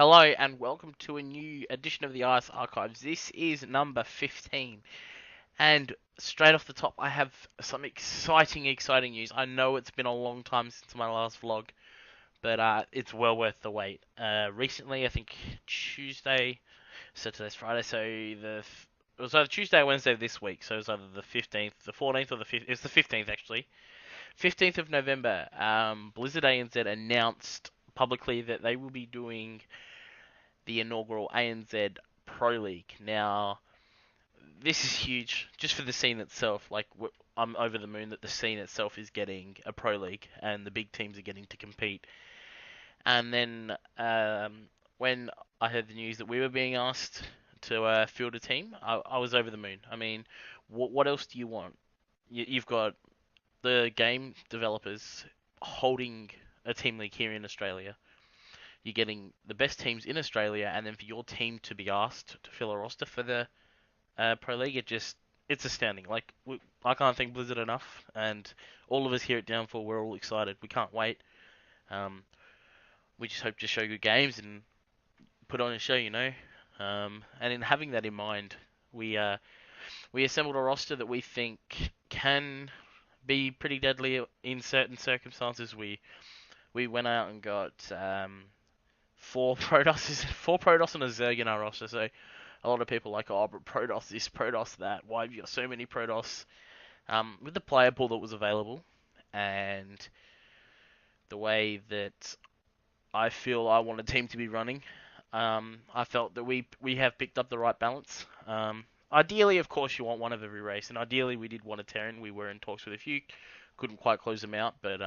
Hello and welcome to a new edition of the Ice Archives. This is number 15. And straight off the top, I have some exciting news. I know it's been a long time since my last vlog, but it's well worth the wait. Recently, I think Tuesday, so today's Friday, so it was either Tuesday or Wednesday of this week, so it was either the 15th, the 14th, or the 15th. It's the 15th actually. 15th of November, Blizzard ANZ announced publicly that they will be doing the inaugural ANZ Pro League. Now, this is huge just for the scene itself. I'm over the moon that the scene itself is getting a Pro League and the big teams are getting to compete. And then when I heard the news that we were being asked to field a team, I was over the moon. I mean, what else do you want? You've got the game developers holding a team league here in Australia. You're getting the best teams in Australia, and then for your team to be asked to fill a roster for the Pro League, it's astounding. I can't thank Blizzard enough, and all of us here at Downfall, we're all excited. We can't wait. Um, we just hope to show good games and put on a show, and in having that in mind, we assembled a roster that we think can be pretty deadly in certain circumstances. We went out and got four Protoss and a Zerg in our roster. So a lot of people are like, oh, but Protoss this, Protoss that. Why have you got so many Protoss? With the player pool that was available and the way that I feel I want a team to be running, I felt that we have picked up the right balance. Ideally, of course, you want one of every race, and ideally we did want a Terran. We were in talks with a few, couldn't quite close them out, but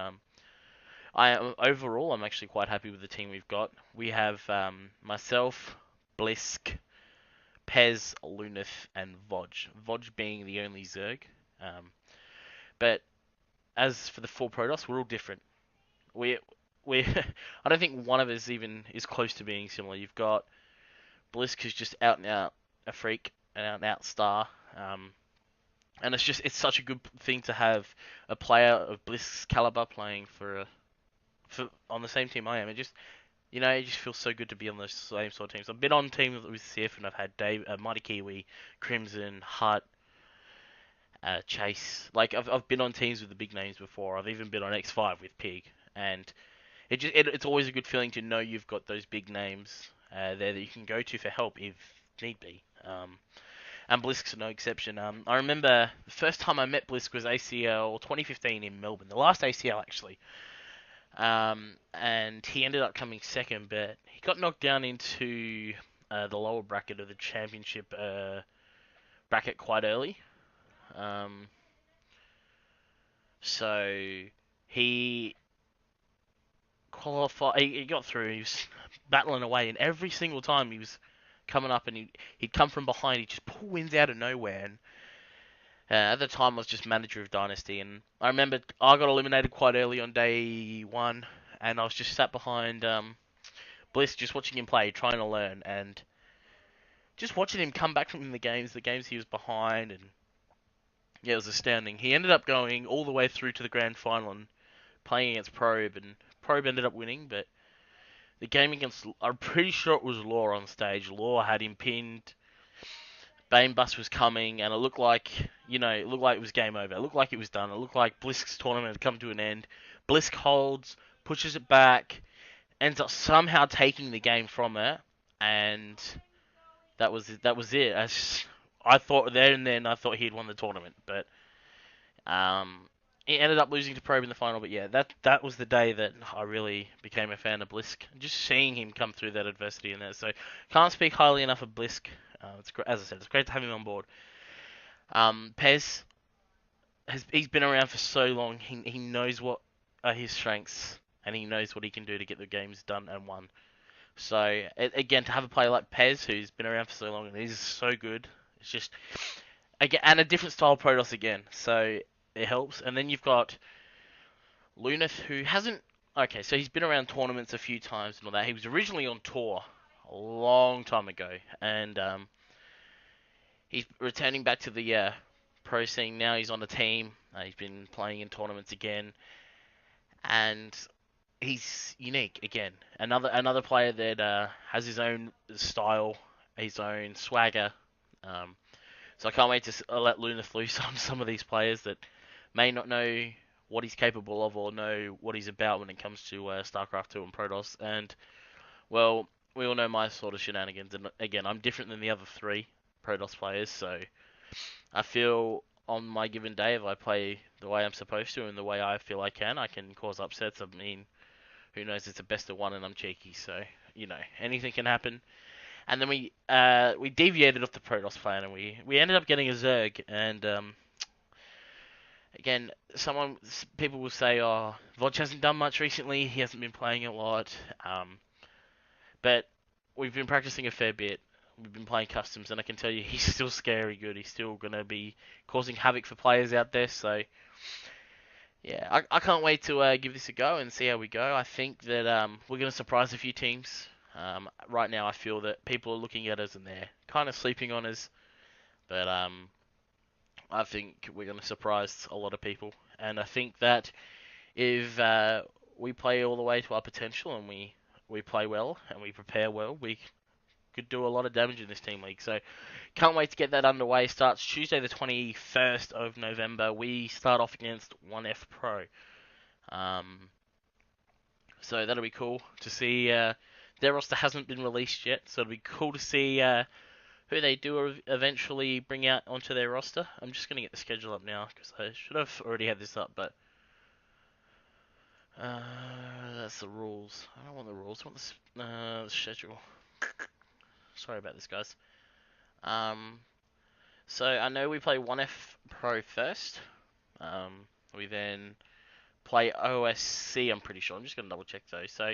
overall, I'm actually quite happy with the team we've got. We have myself, Blisk, Pez, Lunith, and Vodge. Vodge being the only Zerg. But as for the four Protoss, we're all different. We we I don't think one of us even is close to being similar. You've got Blisk, who's just out and out a freak, an out and out star. And it's such a good thing to have a player of Blisk's caliber playing for on the same team I am. It just feels so good to be on those same sort of teams. I've been on teams with Sif, and I've had Mighty Kiwi, Crimson, Hut, Chase. I've been on teams with the big names before. I've even been on X5 with Pig, and it's always a good feeling to know you've got those big names there that you can go to for help if need be. And Blisk's no exception. I remember the first time I met Blisk was ACL 2015 in Melbourne, the last ACL actually. And he ended up coming second, but he got knocked down into the lower bracket of the championship bracket quite early. Um, so he qualified. He got through. He was battling away, and every single time he was coming up, and he'd come from behind. He'd just pull wins out of nowhere. And at the time, I was just manager of Dynasty, and I remember I got eliminated quite early on day one, and I was just sat behind Bliss, just watching him play, trying to learn, and just watching him come back from the games he was behind, and yeah, it was astounding. He ended up going all the way through to the grand final and playing against Probe, and Probe ended up winning, but the game against, I'm pretty sure it was Law on stage. Law had him pinned. Bane Bus was coming, and it looked like, it was game over. It looked like it was done. It looked like Blisk's tournament had come to an end. Blisk holds, pushes it back, ends up somehow taking the game from it, and that was it. I thought there and then I thought he'd won the tournament, but he ended up losing to Probe in the final. But yeah, that was the day that I really became a fan of Blisk. Just seeing him come through that adversity in there. So can't speak highly enough of Blisk. As I said, it's great to have him on board. Pez he's been around for so long. He knows what are his strengths, and he knows what he can do to get the games done and won. So again, to have a player like Pez, who's been around for so long and he's so good, it's just again and a different style of Protoss again. So it helps. And then you've got Lunith, who hasn't. Okay, so he's been around tournaments a few times and all that. He was originally on tour a long time ago, and he's returning back to the pro scene now. He's on the team. He's been playing in tournaments again, and he's unique again. Another player that has his own style, his own swagger. Um, so I can't wait to let Lunith loose on some of these players that may not know what he's capable of or know what he's about when it comes to StarCraft 2 and Protoss. And well, we all know my sort of shenanigans. And again, I'm different than the other three Protoss players, so I feel on my given day, if I play the way I'm supposed to and the way I feel I can cause upsets. I mean, who knows? It's a best of one, and I'm cheeky, so anything can happen. And then we deviated off the Protoss plan, and we ended up getting a Zerg. And again, people will say, "Oh, Vodge hasn't done much recently. He hasn't been playing a lot." But we've been practicing a fair bit. We've been playing customs, and I can tell you, he's still scary good. He's still gonna be causing havoc for players out there. So yeah, I can't wait to give this a go and see how we go. I think that we're going to surprise a few teams. Right now, I feel that people are looking at us and they're kind of sleeping on us. But I think we're going to surprise a lot of people. And I think that if we play all the way to our potential and we play well and we prepare well, we could do a lot of damage in this team league. So can't wait to get that underway. Starts Tuesday the 21st of November. We start off against 1F Pro. So that'll be cool to see. Their roster hasn't been released yet, so it'll be cool to see who they do eventually bring out onto their roster. I'm just going to get the schedule up now because I should have already had this up, but that's the rules. I don't want the rules. I want the schedule. Sorry about this, guys. So I know we play 1F Pro first. We then play OSC, I'm pretty sure. I'm just going to double check though. So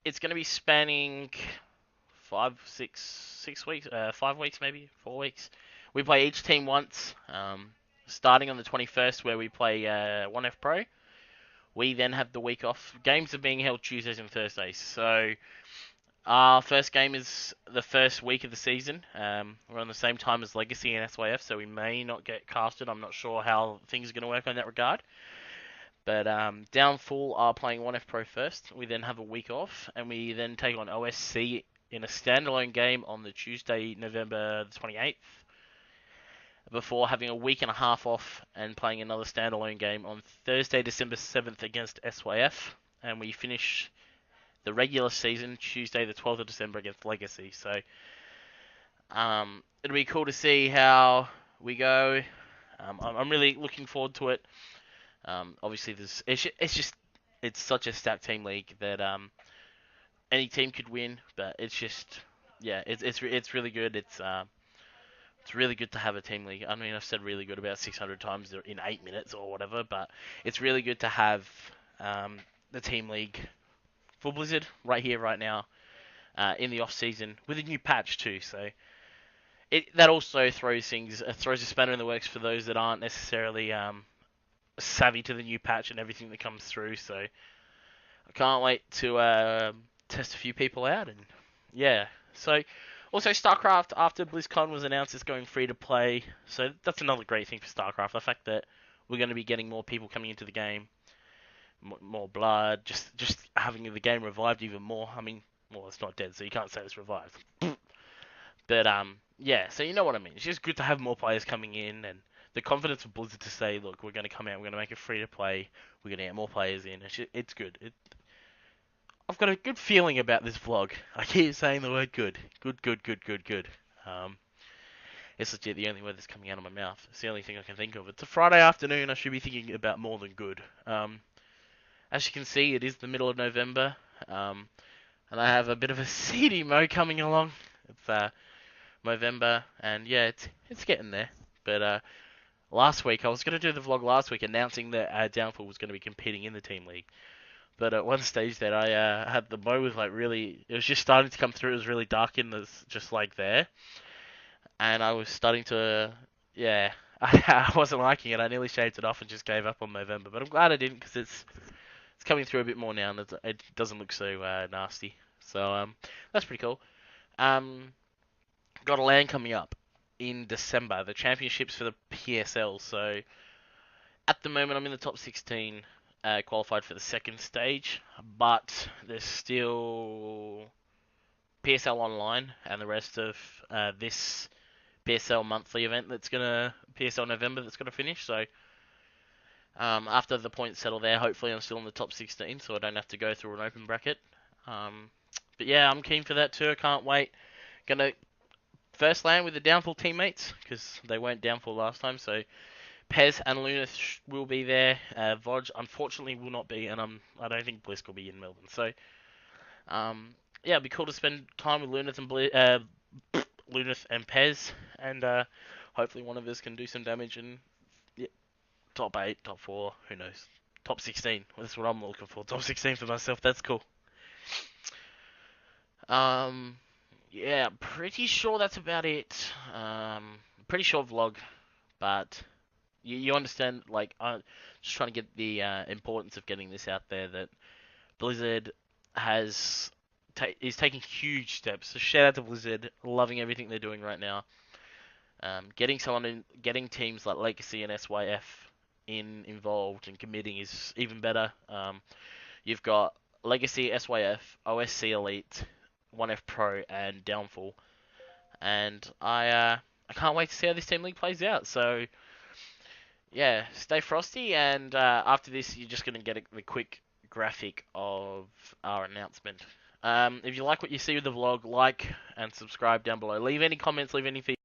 it's going to be spanning 6 weeks, 5 weeks maybe, 4 weeks. We play each team once, starting on the 21st where we play 1F Pro. We then have the week off. Games are being held Tuesdays and Thursdays. So our first game is the first week of the season. We're on the same time as Legacy and SYF, so we may not get casted. I'm not sure how things are going to work in that regard. But Downfall are playing 1F Pro first. We then have a week off, and we then take on OSC in a standalone game on the Tuesday, November the 28th, before having a week and a half off and playing another standalone game on Thursday, December 7th against SYF. And we finish the regular season Tuesday, the 12th of December against Legacy. So it'll be cool to see how we go. I'm really looking forward to it. Obviously, it's such a stacked team league that any team could win, but it's really good. It's really good to have a team league. I mean, I've said really good about 600 times in 8 minutes or whatever, but it's really good to have the team league for Blizzard right here, right now, in the off season with a new patch too. So that also throws a spanner in the works for those that aren't necessarily savvy to the new patch and everything that comes through. So I can't wait to test a few people out, and yeah. So also StarCraft, after BlizzCon was announced, is going free to play. So that's another great thing for StarCraft. The fact that we're going to be getting more people coming into the game, more blood, just having the game revived even more. I mean, well, it's not dead, so you can't say it's revived. But yeah. So you know what I mean. It's just good to have more players coming in, and the confidence of Blizzard to say, look, we're going to come out, we're going to make it free to play, we're going to get more players in. It's good. I've got a good feeling about this vlog. I keep saying the word good. Good. It's legit the only word that's coming out of my mouth. It's the only thing I can think of. It's a Friday afternoon. I should be thinking about more than good. As you can see, it is the middle of November. And I have a bit of a seedy mo coming along. It's Movember, and yeah, it's getting there. But last week, I was going to do the vlog last week announcing that Downfall was going to be competing in the team league. But at one stage that I had the mo was like really, it was just starting to come through. It was really dark in this, just like there, and I was starting to, yeah, I wasn't liking it. I nearly shaved it off and just gave up on November. But I'm glad I didn't because it's coming through a bit more now, and it doesn't look so nasty. So that's pretty cool. Got a LAN coming up in December, the championships for the PSL. So at the moment, I'm in the top 16. qualified for the second stage, but there's still PSL Online and the rest of this PSL monthly event PSL November that's gonna finish. So after the points settle there, hopefully I'm still in the top 16, so I don't have to go through an open bracket. But yeah, I'm keen for that too. I can't wait. Gonna first land with the Downfall teammates because they weren't Downfall last time. So Pez and Lunith will be there. Vodge unfortunately will not be, and I don't think Blisk will be in Melbourne. So yeah, it'd be cool to spend time with Lunith and Lunith and Pez, and hopefully one of us can do some damage and yeah, top 8, top 4, who knows. Top 16. That's what I'm looking for. Top 16 for myself. That's cool. Yeah, pretty sure that's about it. Pretty short vlog, but you understand. Like, I'm just trying to get the importance of getting this out there. That Blizzard is taking huge steps. So shout out to Blizzard, loving everything they're doing right now. Getting teams like Legacy and SYF involved and committing is even better. You've got Legacy, SYF, OSC Elite, 1F Pro, and Downfall, and I can't wait to see how this team league plays out. So yeah, stay frosty, and after this, you're just gonna get the quick graphic of our announcement. If you like what you see with the vlog, like and subscribe down below. Leave any comments, leave any feedback.